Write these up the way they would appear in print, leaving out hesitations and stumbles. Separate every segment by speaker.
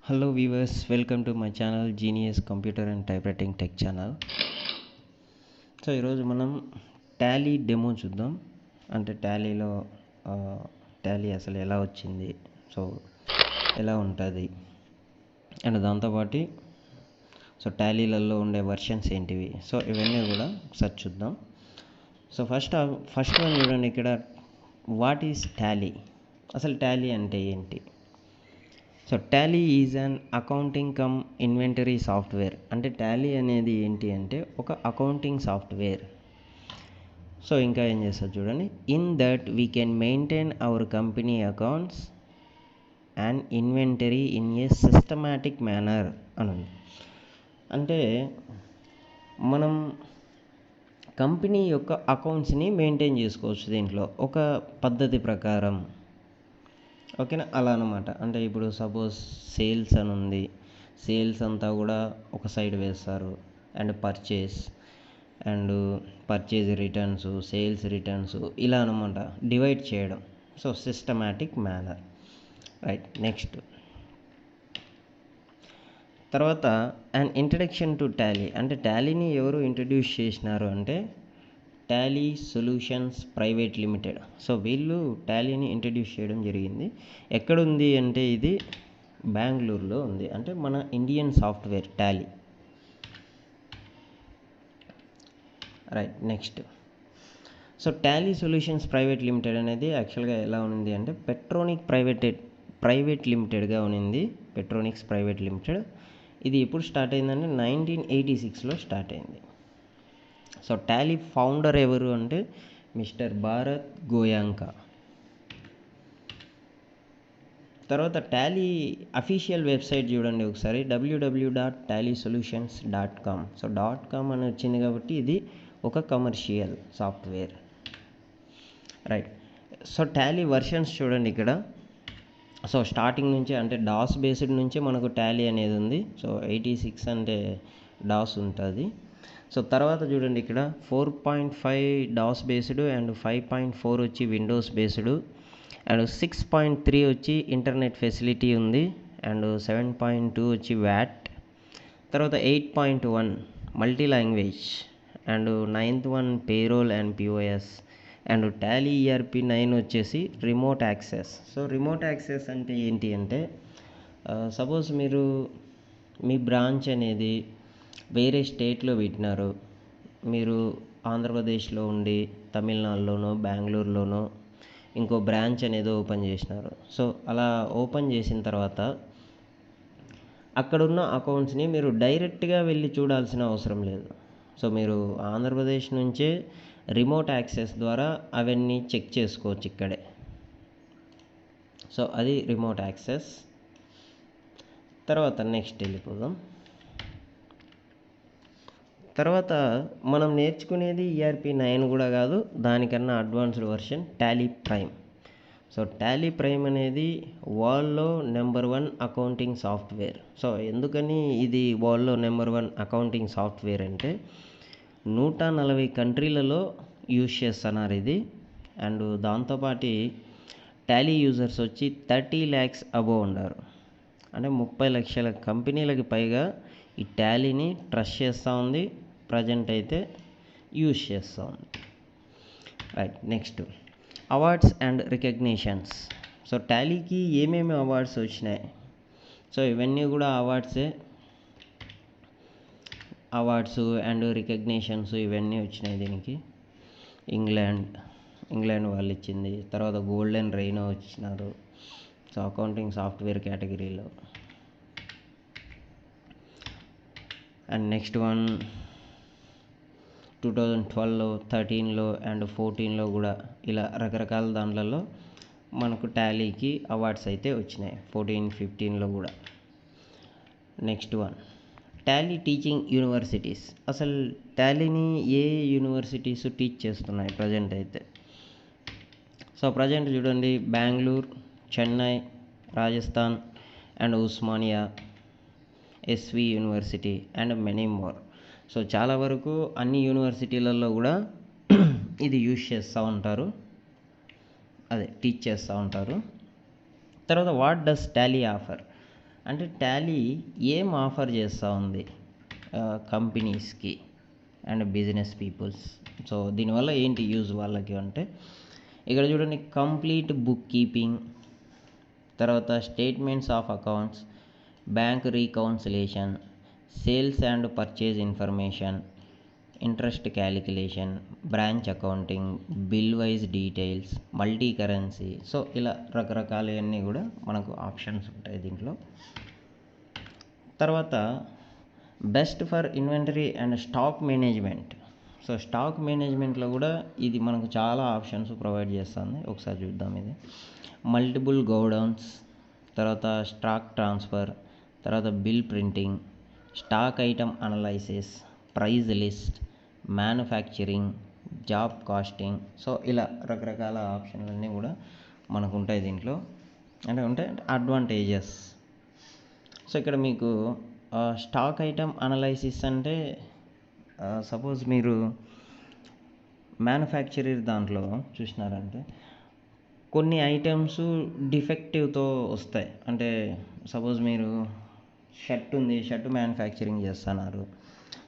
Speaker 1: Hello viewers, welcome to my channel Genius Computer and Typewriting Tech Channel. So ఈరోజు మనం Tally demo చూద్దాం. అంటే టాలీలో Tally అసలు ఎలా వచ్చింది, సో ఎలా ఉంటుంది అండ్ దాంతోపాటు సో టాలీలలో ఉండే వర్షన్స్ ఏంటివి, సో ఇవన్నీ కూడా ఒకసారి చూద్దాం. సో ఫస్ట్ వన్ చూడండి, ఇక్కడ వాట్ ఈజ్ టాలీ, అసలు టాలీ అంటే ఏంటి. So Tally is an accounting come inventory software. అంటే టాలీ అనేది ఏంటి అంటే ఒక అకౌంటింగ్ సాఫ్ట్వేర్. సో ఇంకా ఏం చేస్తారు చూడండి, in that we can maintain our company accounts and inventory in a systematic manner అని ఉంది. అంటే మనం కంపెనీ యొక్క అకౌంట్స్ని మెయింటైన్ చేసుకోవచ్చు దీంట్లో ఒక పద్ధతి ప్రకారం. ఓకేనా, అలా అనమాట. అంటే ఇప్పుడు సపోజ్ సేల్స్ అని ఉంది, సేల్స్ అంతా కూడా ఒక సైడ్ వేస్తారు, and purchase returns, sales returns, ఇలా అనమాట డివైడ్ చేయడం. So systematic manner, right. Next తర్వాత అండ్ ఇంట్రడక్షన్ టు టాలీ. అంటే టాలీని ఎవరు ఇంట్రడ్యూస్ చేసినారు అంటే Tally solutions private limited. So వీళ్ళు టాలీని ఇంట్రడ్యూస్ చేయడం జరిగింది. ఎక్కడుంది అంటే ఇది బెంగళూరులో ఉంది. అంటే మన Indian software Tally, right. Next so Tally solutions private limited అనేది యాక్చువల్గా ఎలా ఉంది అంటే ప్రైవేట్ లిమిటెడ్గా ఉంది. పెట్రోనిక్స్ ప్రైవేట్ లిమిటెడ్. ఇది ఎప్పుడు స్టార్ట్ అయిందంటే 1986లో స్టార్ట్ అయింది. సో టాలీ ఫౌండర్ ఎవరు అంటే మిస్టర్ భారత్ గోయాంకా. తర్వాత టాలీ అఫీషియల్ వెబ్సైట్ చూడండి ఒకసారి, www.tallysolutions.com. సో .com అని వచ్చింది కాబట్టి ఇది ఒక commercial software, right. So Tally versions చూడండి ఇక్కడ. సో స్టార్టింగ్ నుంచి అంటే డాస్ బేస్డ్ నుంచే మనకు టాలీ అనేది ఉంది. సో 86 అంటే డాస్ ఉంటుంది. సో తర్వాత చూడండి ఇక్కడ 4.5 డాస్ బేస్డ్ అండ్ 5.4 వచ్చి విండోస్ బేస్డ్ అండ్ 6.3 వచ్చి ఇంటర్నెట్ ఫెసిలిటీ ఉంది అండ్ 7.2 వచ్చి వ్యాట్. తర్వాత 8.1 multi language and 9th one payroll and POS and Tally ERP 9 వచ్చేసి remote access. So remote access అంటే ఏంటి అంటే సపోజ్ మీరు మీ బ్రాంచ్ అనేది వేరే స్టేట్లో పెట్టినారు, మీరు ఆంధ్రప్రదేశ్లో ఉండి తమిళనాడులోనో బెంగళూరులోనో ఇంకో బ్రాంచ్ అనేది ఓపెన్ చేసినారు. సో అలా ఓపెన్ చేసిన తర్వాత అక్కడున్న అకౌంట్స్ని మీరు డైరెక్ట్గా వెళ్ళి చూడాల్సిన అవసరం లేదు. సో మీరు ఆంధ్రప్రదేశ్ నుంచే రిమోట్ యాక్సెస్ ద్వారా అవన్నీ చెక్ చేసుకోవచ్చు ఇక్కడే. సో అది రిమోట్ యాక్సెస్. తర్వాత నెక్స్ట్ వెళ్ళిపోదాం. తర్వాత మనం నేర్చుకునేది ERP 9 కూడా కాదు, దానికన్నా advanced version Tally prime. So Tally prime అనేది వరల్డ్లో నెంబర్ 1 అకౌంటింగ్ సాఫ్ట్వేర్. సో ఎందుకని ఇది వరల్డ్లో నెంబర్ 1 అకౌంటింగ్ సాఫ్ట్వేర్ అంటే 140 కంట్రీలలో యూజ్ చేస్తున్నారు ఇది. అండ్ దాంతోపాటు టాలీ యూజర్స్ వచ్చి 30 lakhs అబోవ్ ఉన్నారు. అంటే 30 లక్షల కంపెనీలకి పైగా ఈ టాలీని ట్రస్ట్ చేస్తూ ఉంది, ప్రజెంట్ అయితే యూజ్ చేస్తూ ఉంది, right. Next awards and recognitions. So టాలీకి ఏమేమి అవార్డ్స్ వచ్చినాయి, సో ఇవన్నీ కూడా అవార్డ్స్ అండ్ రికగ్నిషన్స్ ఇవన్నీ వచ్చినాయి దీనికి. ఇంగ్లాండ్ వాళ్ళు ఇచ్చింది. తర్వాత గోల్డెన్ రైనో వచ్చినారు, సో అకౌంటింగ్ సాఫ్ట్వేర్ కేటగిరీలో. అండ్ నెక్స్ట్ వన్ 2012లో 13లో అండ్ 14లో కూడా ఇలా రకరకాల దాంట్లలో మనకు టాలీకి అవార్డ్స్ అయితే వచ్చినాయి, 14, 15లో కూడా. Next one Tally teaching universities. అసలు టాలీని ఏ యూనివర్సిటీస్ టీచ్ చేస్తున్నాయి ప్రజెంట్ అయితే. సో ప్రజెంట్ చూడండి, Bengaluru, Chennai, Rajasthan and Osmania, SV university and many more. So చాలా వరకు అన్ని యూనివర్సిటీలలో కూడా ఇది యూజ్ చేస్తూ ఉంటారు, టీచ్ చేస్తూ ఉంటారు. తర్వాత వాట్ డస్ టాలీ ఆఫర్. అంటే టాలీ ఏం ఆఫర్ చేస్తూ ఉంది కంపెనీస్కి అండ్ బిజినెస్ పీపుల్స్. సో దీనివల్ల ఏంటి యూజ్ వాళ్ళకి అంటే, ఇక్కడ చూడండి, కంప్లీట్ బుక్ కీపింగ్, తర్వాత statements of accounts, bank రీకౌన్సిలేషన్, sales and purchase information, interest calculation, branch accounting, bill wise details, multi currency. So ఇలా రకరకాలవన్నీ కూడా మనకు ఆప్షన్స్ ఉంటాయి దీంట్లో. తర్వాత best for inventory and stock management. So stock మేనేజ్మెంట్లో కూడా ఇది మనకు చాలా ఆప్షన్స్ ప్రొవైడ్ చేస్తుంది. ఒకసారి చూద్దాం. ఇది మల్టిపుల్ గోడౌన్స్, తర్వాత స్టాక్ ట్రాన్స్ఫర్, తర్వాత bill printing, stock item analysis, price list, manufacturing, job costing. So ఇలా రకరకాల ఆప్షన్లన్నీ కూడా మనకు ఉంటాయి దీంట్లో. అంటే అడ్వాంటేజెస్. సో ఇక్కడ మీకు స్టాక్ ఐటమ్ అనలైసిస్ అంటే, సపోజ్ మీరు మ్యానుఫ్యాక్చరర్ దాంట్లో చూసినారంటే కొన్ని ఐటమ్స్ డిఫెక్టివ్తో వస్తాయి. అంటే సపోజ్ మీరు షర్ట్ మ్యానుఫ్యాక్చరింగ్ చేస్తున్నారు.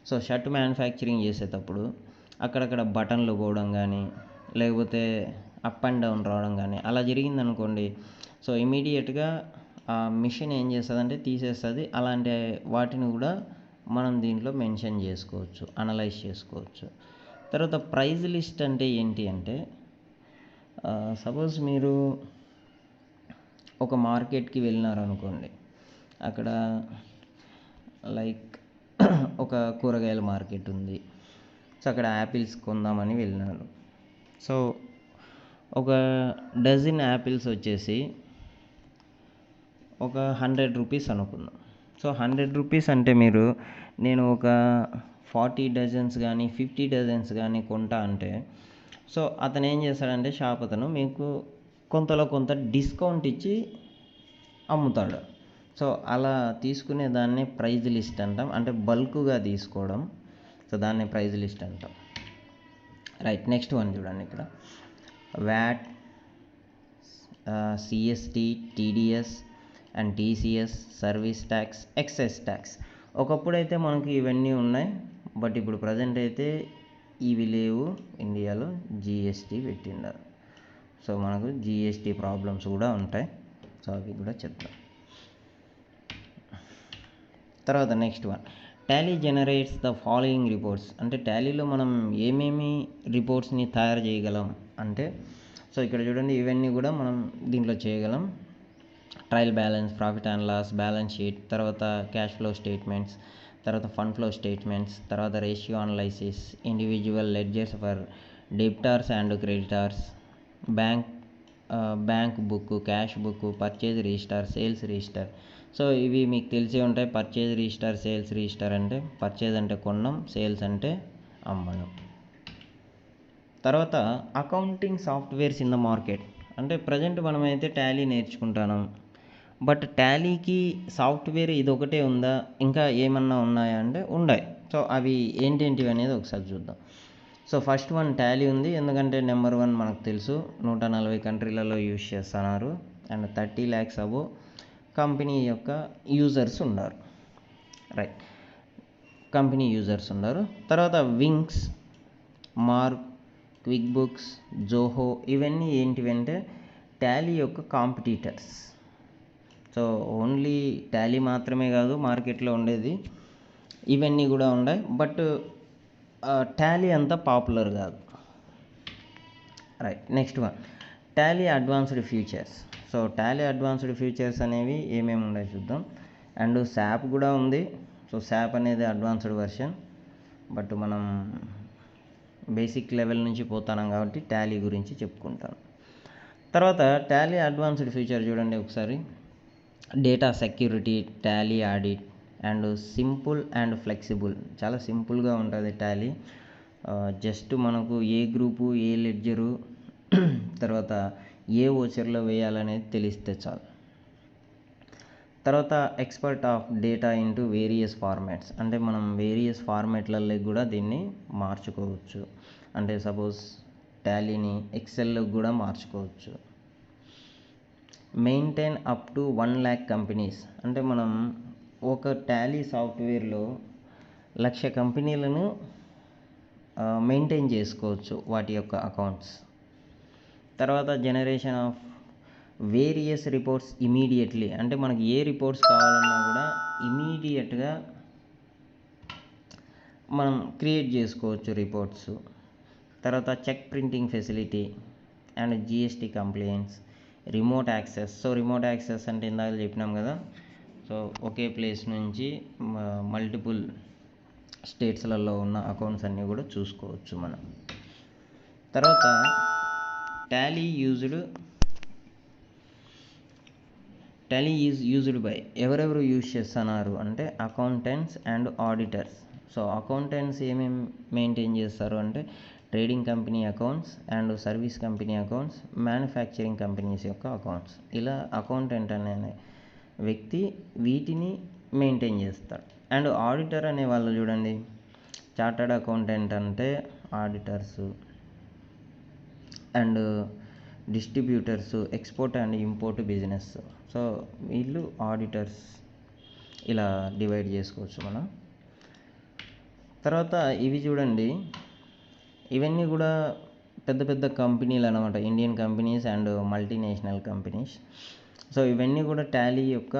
Speaker 1: సో షర్ట్ మ్యానుఫ్యాక్చరింగ్ చేసేటప్పుడు అక్కడక్కడ బటన్లు పోవడం కానీ, లేకపోతే అప్ అండ్ డౌన్ రావడం కానీ అలా జరిగిందనుకోండి. సో ఇమీడియట్గా ఆ మిషన్ ఏం చేస్తుందంటే తీసేస్తుంది. అలాంటి వాటిని కూడా మనం దీంట్లో మెన్షన్ చేసుకోవచ్చు, అనలైజ్ చేసుకోవచ్చు. తర్వాత ప్రైజ్ లిస్ట్ అంటే ఏంటి అంటే, సపోజ్ మీరు ఒక మార్కెట్కి వెళ్ళినారనుకోండి. అక్కడ లైక్ ఒక కూరగాయల మార్కెట్ ఉంది. సో అక్కడ యాపిల్స్ కొందామని వెళ్ళినారు. సో ఒక డజన్ యాపిల్స్ వచ్చేసి ఒక 100 రూపీస్ అనుకుందాం. సో 100 రూపీస్ అంటే నేను ఒక 40 డజన్స్ కానీ 50 డజన్స్ కానీ కొంటా అంటే, సో అతను ఏం చేస్తాడంటే, షాప్ అతను మీకు కొంతలో కొంత డిస్కౌంట్ ఇచ్చి అమ్ముతాడు. సో అలా తీసుకునే దాన్నే ప్రైజ్ లిస్ట్ అంటాం. అంటే బల్క్గా తీసుకోవడం. సో దాన్నే ప్రైజ్ లిస్ట్ అంటాం. రైట్. నెక్స్ట్ వన్ చూడండి. ఇక్కడ VAT, CST, TDS and TCS, service tax, excise tax. ఒకప్పుడైతే మనకు ఇవన్నీ ఉన్నాయి, బట్ ఇప్పుడు ప్రజెంట్ అయితే ఇవి లేవు. ఇండియాలో జిఎస్టీ పెట్టిండారు. సో మనకు జిఎస్టీ ప్రాబ్లమ్స్ కూడా ఉంటాయి. సో అవి కూడా చెప్తాం. తర్వాత next one, Tally generates the following reports. అంటే టాలీలో మనం ఏమేమి రిపోర్ట్స్ని తయారు చేయగలం అంటే, సో ఇక్కడ చూడండి, ఇవన్నీ కూడా మనం దీంట్లో చేయగలం. Trial balance, profit and loss, balance sheet, తర్వాత క్యాష్ ఫ్లో స్టేట్మెంట్స్, తర్వాత ఫండ్ ఫ్లో స్టేట్మెంట్స్, తర్వాత ratio analysis, individual ledgers for debtors and creditors, bank book, cash book, purchase register, sales register. So ఇవి మీకు తెలిసే ఉంటాయి. పర్చేజ్ రిజిస్టర్, సేల్స్ రిజిస్టర్ అంటే purchase అంటే కొనడం, సేల్స్ అంటే అమ్మడం. తర్వాత accounting softwares in the market. అంటే ప్రజెంట్ మనమైతే టాలీ నేర్చుకుంటున్నాం, బట్ టాలీకి సాఫ్ట్వేర్ ఇదొకటే ఉందా, ఇంకా ఏమన్నా ఉన్నాయా అంటే ఉన్నాయి. సో అవి ఏంటేంటివి అనేది ఒకసారి చూద్దాం. సో ఫస్ట్ వన్ టాలీ ఉంది. ఎందుకంటే నెంబర్ 1 మనకు తెలుసు, 140 కంట్రీలలో యూజ్ చేస్తున్నారు అండ్ 30 lakhs అబో కంపెనీ యొక్క యూజర్స్ ఉన్నారు. రైట్, కంపెనీ యూజర్స్ ఉన్నారు. తర్వాత wings, mark, quick books, Zoho, ఇవన్నీ ఏంటివంటే టాలీ యొక్క కాంపిటీటర్స్. సో ఓన్లీ టాలీ మాత్రమే కాదు మార్కెట్లో ఉండేది, ఇవన్నీ కూడా ఉన్నాయి. బట్ టాలీ అంత పాపులర్ కాదు. Right. Next one, Tally advanced features. So Tally advanced features అనేవి ఏమేమి ఉన్నాయి చూద్దాం. అండ్ శాప్ కూడా ఉంది. సో శాప్ అనేది అడ్వాన్స్డ్ వర్షన్, బట్ మనం బేసిక్ లెవెల్ నుంచి పోతున్నాం కాబట్టి టాలీ గురించి చెప్పుకుంటాను. తర్వాత టాలీ అడ్వాన్స్డ్ ఫీచర్ చూడండి ఒకసారి, data security, Tally audit and simple and flexible. చాలా సింపుల్గా ఉంటుంది టాలీ. జస్ట్ మనకు ఏ గ్రూపు, ఏ లెడ్జరు, తర్వాత ఏ ఓచర్లో వేయాలనేది తెలిస్తే చాలు. తర్వాత expert of data into various formats. అంటే మనం వేరియస్ ఫార్మాట్లలో కూడా దీన్ని మార్చుకోవచ్చు. అంటే సపోజ్ టాలీని ఎక్సెల్లో కూడా మార్చుకోవచ్చు. Maintain up to 1,00,000 companies. అంటే మనం ఒక టాలీ సాఫ్ట్వేర్లో 1,00,000 కంపెనీలను మెయింటైన్ చేసుకోవచ్చు వాటి యొక్క అకౌంట్స్. తర్వాత generation of various reports immediately. అంటే మనకి ఏ రిపోర్ట్స్ కావాలన్నా కూడా ఇమీడియట్గా మనం క్రియేట్ చేసుకోవచ్చు రిపోర్ట్స్. తర్వాత check printing facility and GST complaints, remote access. So remote access అంటే ఇందాక చెప్పినాం కదా, సో ఒకే ప్లేస్ నుంచి మల్టిపుల్ స్టేట్స్లలో ఉన్న అకౌంట్స్ అన్నీ కూడా చూసుకోవచ్చు మనం. తర్వాత టాలీ ఈజ్ యూజ్డ్ బై ఎవరెవరు యూజ్ చేస్తున్నారు అంటే accountants and auditors. So accountants ఏమేమి మెయింటైన్ చేస్తారు అంటే trading company accounts and service company accounts, manufacturing companies యొక్క అకౌంట్స్. ఇలా అకౌంటెంట్ అనే వ్యక్తి వీటిని మెయింటైన్ చేస్తాడు. అండ్ ఆడిటర్ అనే వాళ్ళు చూడండి, చార్టర్డ్ అకౌంటెంట్ అంటే auditors and distributors, export and import business. So వీళ్ళు ఆడిటర్స్. ఇలా డివైడ్ చేసుకోవచ్చు మనం. తర్వాత ఇవి చూడండి, ఇవన్నీ కూడా పెద్ద పెద్ద కంపెనీలు అన్నమాట, Indian companies and multinational companies. So ఇవన్నీ కూడా టాలీ యొక్క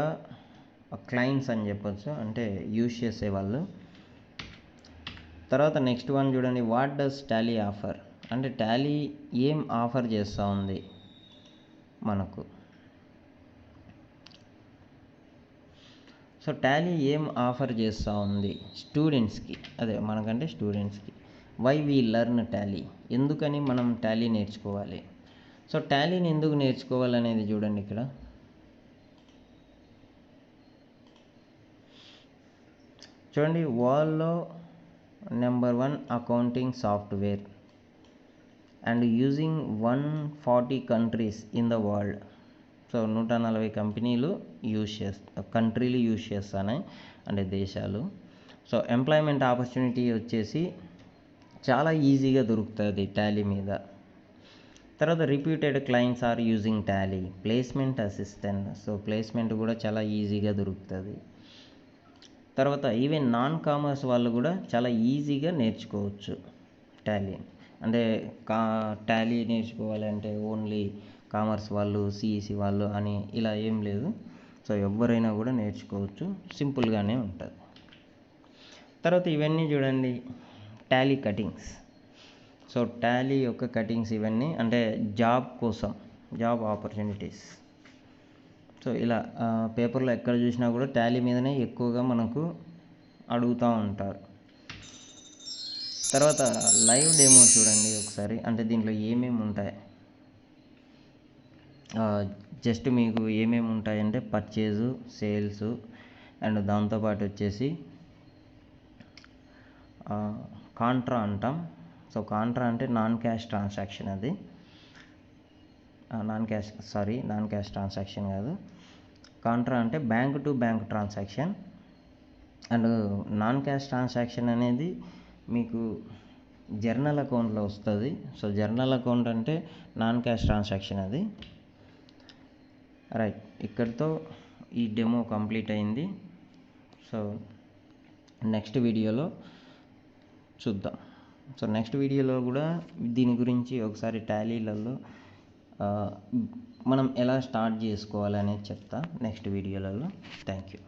Speaker 1: క్లయింట్స్ అని చెప్పొచ్చు, అంటే యూజ్ చేసేవాళ్ళు. తర్వాత నెక్స్ట్ వన్ చూడండి, వాట్ డస్ టాలీ ఆఫర్. అంటే టాలీ ఏం ఆఫర్ చేస్తూ ఉంది మనకు. సో టాలీ ఏం ఆఫర్ చేస్తూ ఉంది స్టూడెంట్స్కి, అదే మనకంటే స్టూడెంట్స్కి. వై వీ లెర్న్ టాలీ, ఎందుకని మనం టాలీ నేర్చుకోవాలి. సో టాలీని ఎందుకు నేర్చుకోవాలనేది చూడండి ఇక్కడ. చూడండి, వరల్డ్లో number 1 accounting software and using 140 countries in the world. So 140 కంపెనీలు కంట్రీలు యూజ్ చేస్తాయి, అంటే దేశాలు. సో ఎంప్లాయ్మెంట్ ఆపర్చునిటీ వచ్చేసి చాలా ఈజీగా దొరుకుతుంది టాలీ మీద. తర్వాత reputed clients are using Tally. Placement assistant, so placement కూడా చాలా ఈజీగా దొరుకుతుంది. తర్వాత ఈవెన్ నాన్ కామర్స్ వాళ్ళు కూడా చాలా ఈజీగా నేర్చుకోవచ్చు టాలీ. అంటే టాలీ నేర్చుకోవాలంటే ఓన్లీ కామర్స్ వాళ్ళు, సిఈసి వాళ్ళు అని ఇలా ఏం లేదు. సో ఎవరైనా కూడా నేర్చుకోవచ్చు, సింపుల్గానే ఉంటుంది. తర్వాత ఇవన్నీ చూడండి, టాలీ కటింగ్స్. సో టాలీ యొక్క కటింగ్స్ ఇవన్నీ అంటే జాబ్ కోసం, జాబ్ ఆపర్చునిటీస్. సో ఇలా పేపర్లో ఎక్కడ చూసినా కూడా టాలీ మీదనే ఎక్కువగా మనకు అడుగుతూ ఉంటారు. తర్వాత లైవ్ డెమో చూడండి ఒకసారి, అంటే దీంట్లో ఏమేమి ఉంటాయి. జస్ట్ మీకు ఏమేమి ఉంటాయంటే పర్చేజు, సేల్స్ అండ్ దాంతోపాటు వచ్చేసి కాంట్రా అంటాం. సో కాంట్రా అంటే నాన్ క్యాష్ ట్రాన్సాక్షన్. అది నాన్ క్యాష్ ట్రాన్సాక్షన్ కాదు. కాంట్రా అంటే bank to bank transaction. And non cash transaction అనేది మీకు జర్నల్ అకౌంట్లో వస్తుంది. సో జర్నల్ అకౌంట్ అంటే నాన్ క్యాష్ ట్రాన్సాక్షన్ అది. రైట్, ఇక్కడితో ఈ డెమో కంప్లీట్ అయింది. సో నెక్స్ట్ వీడియోలో చూద్దాం. సో నెక్స్ట్ వీడియోలో కూడా దీని గురించి ఒకసారి టాలీలలో మనం ఎలా స్టార్ట్ చేసుకోవాలనేది చెప్తా నెక్స్ట్ వీడియోలలో. Thank you.